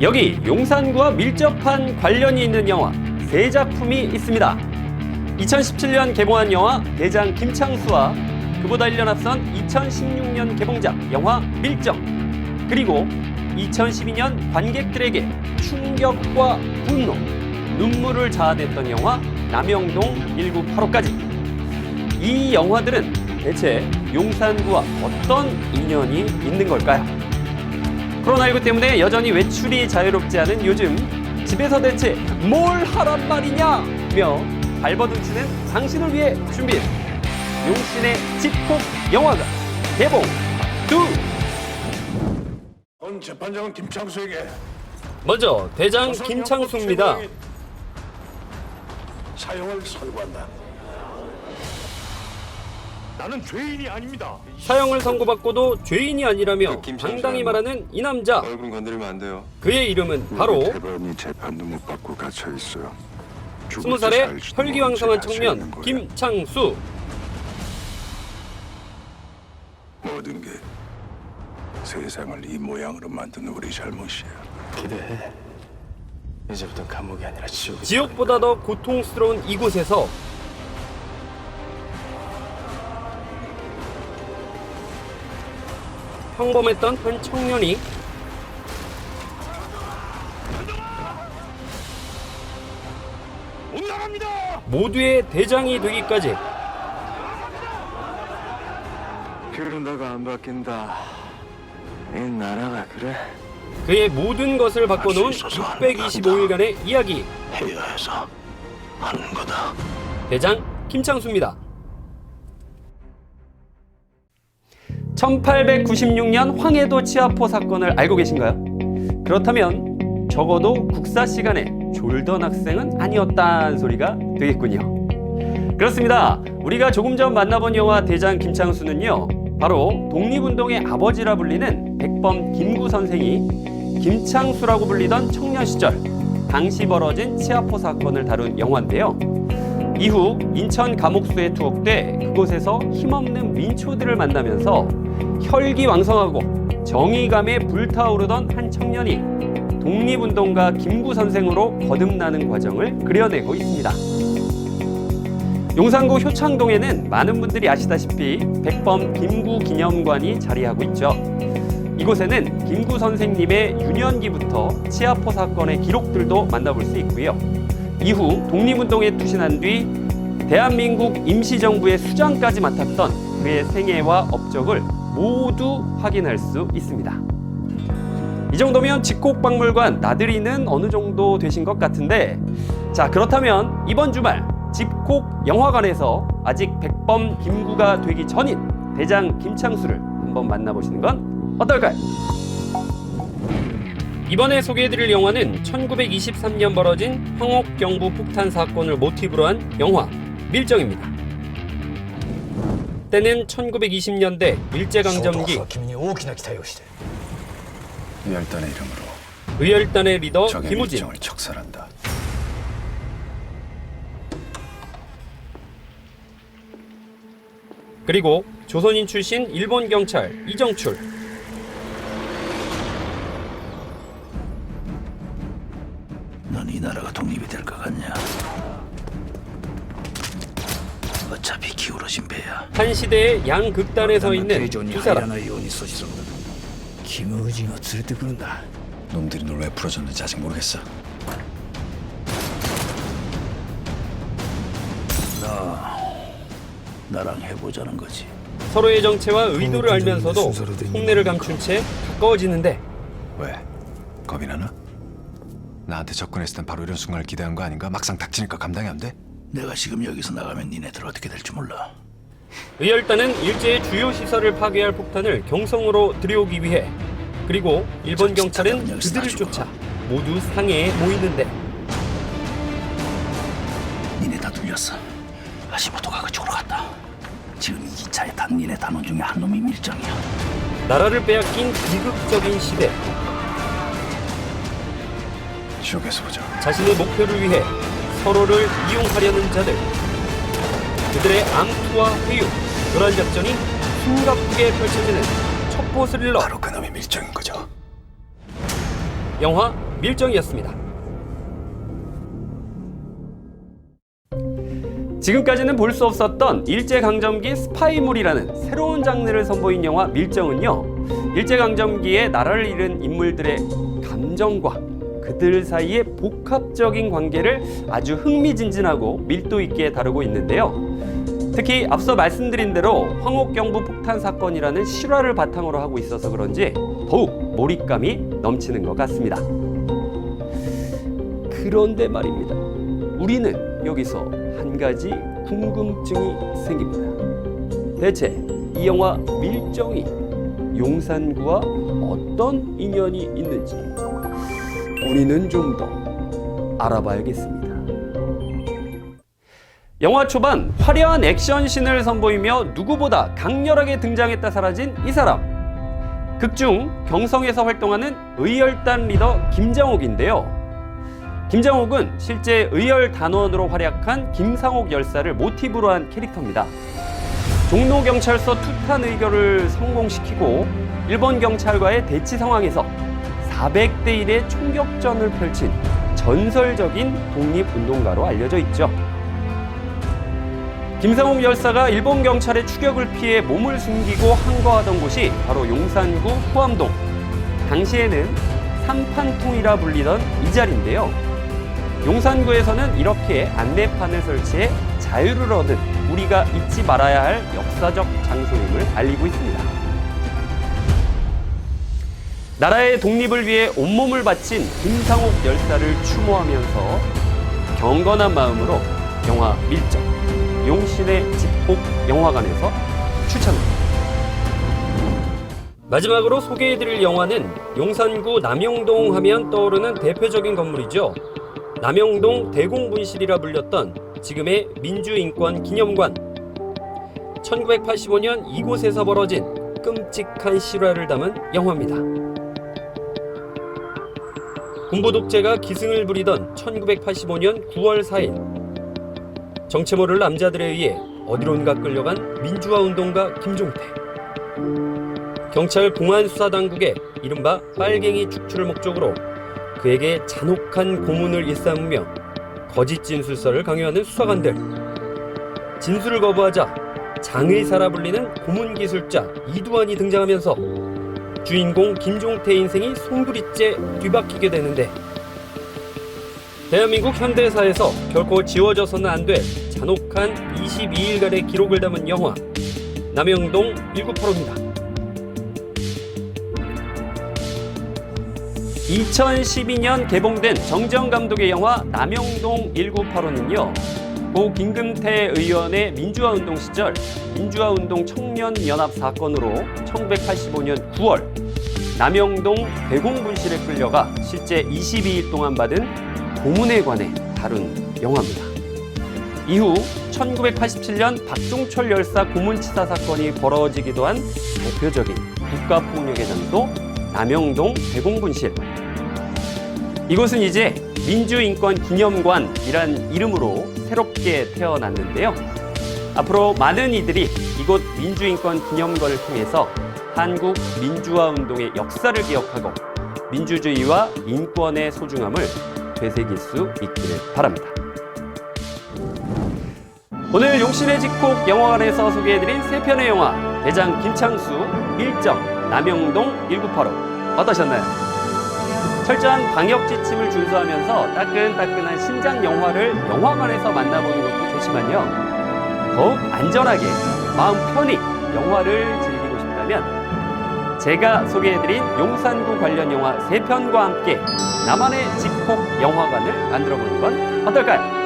여기 용산구와 밀접한 관련이 있는 영화 세 작품이 있습니다. 2017년 개봉한 영화 대장 김창수와 그보다 1년 앞선 2016년 개봉작 영화 밀정, 그리고 2012년 관객들에게 충격과 분노, 눈물을 자아냈던 영화 남영동 1985까지. 이 영화들은 대체 용산구와 어떤 인연이 있는 걸까요? 코로나19 때문에 여전히 외출이 자유롭지 않은 요즘, 집에서 대체 뭘 하란 말이냐며 발버둥치는 당신을 위해 준비한 용신의 집콕 영화가 개봉 2. 본 재판장은 김창수에게 먼저 대장 김창수입니다. 사형을 선고한다. 나는 죄인이 아닙니다. 사형을 선고받고도 죄인이 아니라며 당당히 말하는 이 남자. 얼굴 건드리면 안 돼요. 그의 이름은 바로 대법원이 재판도 못 받고 갇혀 있어요. 20살의 혈기왕성한 청년 김창수. 모든 게 세상을 이 모양으로 만든 우리 잘못이야. 기대해. 이제부터 감옥이 아니라 지옥이다. 지옥보다 더 고통스러운 이곳에서 평범했던 한 청년이 못 나갑니다. 모두의 대장이 되기까지 그러다가 안 바뀐다. 이 나라가 그래. 그의 모든 것을 바꿔놓은 625일간의 이야기. 해야 해서 하는 거다. 대장 김창수입니다. 1896년 황해도 치아포 사건을 알고 계신가요? 그렇다면 적어도 국사 시간에 졸던 학생은 아니었다는 소리가 되겠군요. 그렇습니다. 우리가 조금 전 만나본 영화 대장 김창수는요, 바로 독립운동의 아버지라 불리는 백범 김구 선생이 김창수라고 불리던 청년 시절 당시 벌어진 치아포 사건을 다룬 영화인데요. 이후 인천 감옥수에 투옥돼 그곳에서 힘없는 민초들을 만나면서 혈기왕성하고 정의감에 불타오르던 한 청년이 독립운동가 김구 선생으로 거듭나는 과정을 그려내고 있습니다. 용산구 효창동에는 많은 분들이 아시다시피 백범 김구 기념관이 자리하고 있죠. 이곳에는 김구 선생님의 유년기부터 치아포 사건의 기록들도 만나볼 수 있고요. 이후 독립운동에 투신한 뒤 대한민국 임시정부의 수장까지 맡았던 그의 생애와 업적을 모두 확인할 수 있습니다. 이 정도면 집콕박물관 나들이는 어느 정도 되신 것 같은데, 자, 그렇다면 이번 주말 집콕 영화관에서 아직 백범 김구가 되기 전인 대장 김창수를 한번 만나보시는 건 어떨까요? 이번에 소개해드릴 영화는 1923년 벌어진 황옥경부 폭탄 사건을 모티브로 한 영화 밀정입니다. 때는 1920년대 일제강점기. 의열단의 이름으로 의열단의 리더 적의 김우진, 밀정을 척살한다. 그리고 조선인 출신 일본 경찰 이정출. 넌 이 나라가 독립이 될 것 같냐? 어차피 기울어진 배야. 한 시대의 양극단에 서 있는 두 사람. 김우진을連れてくるんだ. 놈들이 널 왜 풀어줬는지 아직 모르겠어. 나랑 해보자는 거지. 서로의 정체와 의도를 알면서도 속내를 감춘 채 가까워지는데, 왜? 겁이 나나? 나한테 접근했을 땐 바로 이런 순간을 기대한 거 아닌가? 막상 닥치니까 감당이 안 돼? 내가 지금 여기서 나가면 니네들 어떻게 될지 몰라. 의열단은 일제의 주요 시설을 파괴할 폭탄을 경성으로 들여오기 위해, 그리고 일본 경찰은 그들을 쫓아 모두 상해에 모이는데, 니네 다 들렸어. 하시모토가 그쪽으로 갔다. 지금 이 기차에 탄 니네 단원 중에 한 놈이 밀정이야. 나라를 빼앗긴 비극적인 시대. 지옥에서 보자. 자신의 목표를 위해 서로를 이용하려는 자들, 그들의 암투와 회유, 그러한 작전이 숨가쁘게 펼쳐지는 첩보 스릴러. 바로 그놈이 밀정인 거죠. 영화 밀정이었습니다. 지금까지는 볼 수 없었던 일제강점기 스파이물이라는 새로운 장르를 선보인 영화 밀정은요, 일제강점기에 나라를 잃은 인물들의 감정과 그들 사이의 복합적인 관계를 아주 흥미진진하고 밀도 있게 다루고 있는데요. 특히 앞서 말씀드린 대로 황옥경부 폭탄 사건이라는 실화를 바탕으로 하고 있어서 그런지 더욱 몰입감이 넘치는 것 같습니다. 그런데 말입니다. 우리는 여기서 한 가지 궁금증이 생깁니다. 대체 이 영화 밀정이 용산구와 어떤 인연이 있는지 우리는 좀 더 알아봐야겠습니다. 영화 초반 화려한 액션씬을 선보이며 누구보다 강렬하게 등장했다 사라진 이 사람. 극중 경성에서 활동하는 의열단 리더 김장옥인데요. 김장옥은 실제 의열단원으로 활약한 김상옥 열사를 모티브로 한 캐릭터입니다. 종로경찰서 투탄 의결을 성공시키고 일본 경찰과의 대치 상황에서 400대 1의 총격전을 펼친 전설적인 독립운동가로 알려져 있죠. 김상옥 열사가 일본 경찰의 추격을 피해 몸을 숨기고 항거하던 곳이 바로 용산구 후암동. 당시에는 삼판통이라 불리던 이 자리인데요. 용산구에서는 이렇게 안내판을 설치해 자유를 얻은 우리가 잊지 말아야 할 역사적 장소임을 알리고 있습니다. 나라의 독립을 위해 온몸을 바친 김상옥 열사를 추모하면서 경건한 마음으로 영화 밀정, 용신의 집복 영화관에서 추천합니다. 마지막으로 소개해드릴 영화는 용산구 남영동 하면 떠오르는 대표적인 건물이죠. 남영동 대공분실이라 불렸던 지금의 민주인권기념관. 1985년 이곳에서 벌어진 끔찍한 실화를 담은 영화입니다. 군부 독재가 기승을 부리던 1985년 9월 4일 정체 모를 남자들에 의해 어디론가 끌려간 민주화운동가 김종태. 경찰 공안수사당국의 이른바 빨갱이 축출을 목적으로 그에게 잔혹한 고문을 일삼으며 거짓 진술서를 강요하는 수사관들. 진술을 거부하자 장의사라 불리는 고문기술자 이두환이 등장하면서 주인공 김종태 인생이 송두리째 뒤바뀌게 되는데, 대한민국 현대사에서 결코 지워져서는 안 될 잔혹한 22일간의 기록을 담은 영화 남영동 1985입니다. 2012년 개봉된 정지영 감독의 영화 남영동 1985는요, 고 김금태 의원의 민주화운동 시절 민주화운동 청년연합 사건으로 1985년 9월 남영동 대공분실에 끌려가 실제 22일 동안 받은 고문에 관해 다룬 영화입니다. 이후 1987년 박종철 열사 고문치사 사건이 벌어지기도 한 대표적인 국가폭력의 장소 남영동 대공분실. 이곳은 이제 민주인권기념관이란 이름으로 새롭게 태어났는데요. 앞으로 많은 이들이 이곳 민주인권기념관을 통해서 한국 민주화운동의 역사를 기억하고 민주주의와 인권의 소중함을 되새길 수 있기를 바랍니다. 오늘 용신의 집콕 영화관에서 소개해드린 세 편의 영화 대장 김창수, 밀정, 남영동 1985 어떠셨나요? 철저한 방역 지침을 준수하면서 따끈따끈한 신작 영화를 영화관에서 만나보는 것도 좋지만요, 더욱 안전하게 마음 편히 영화를 즐기고 싶다면 제가 소개해드린 용산구 관련 영화 3편과 함께 나만의 집콕 영화관을 만들어보는 건 어떨까요?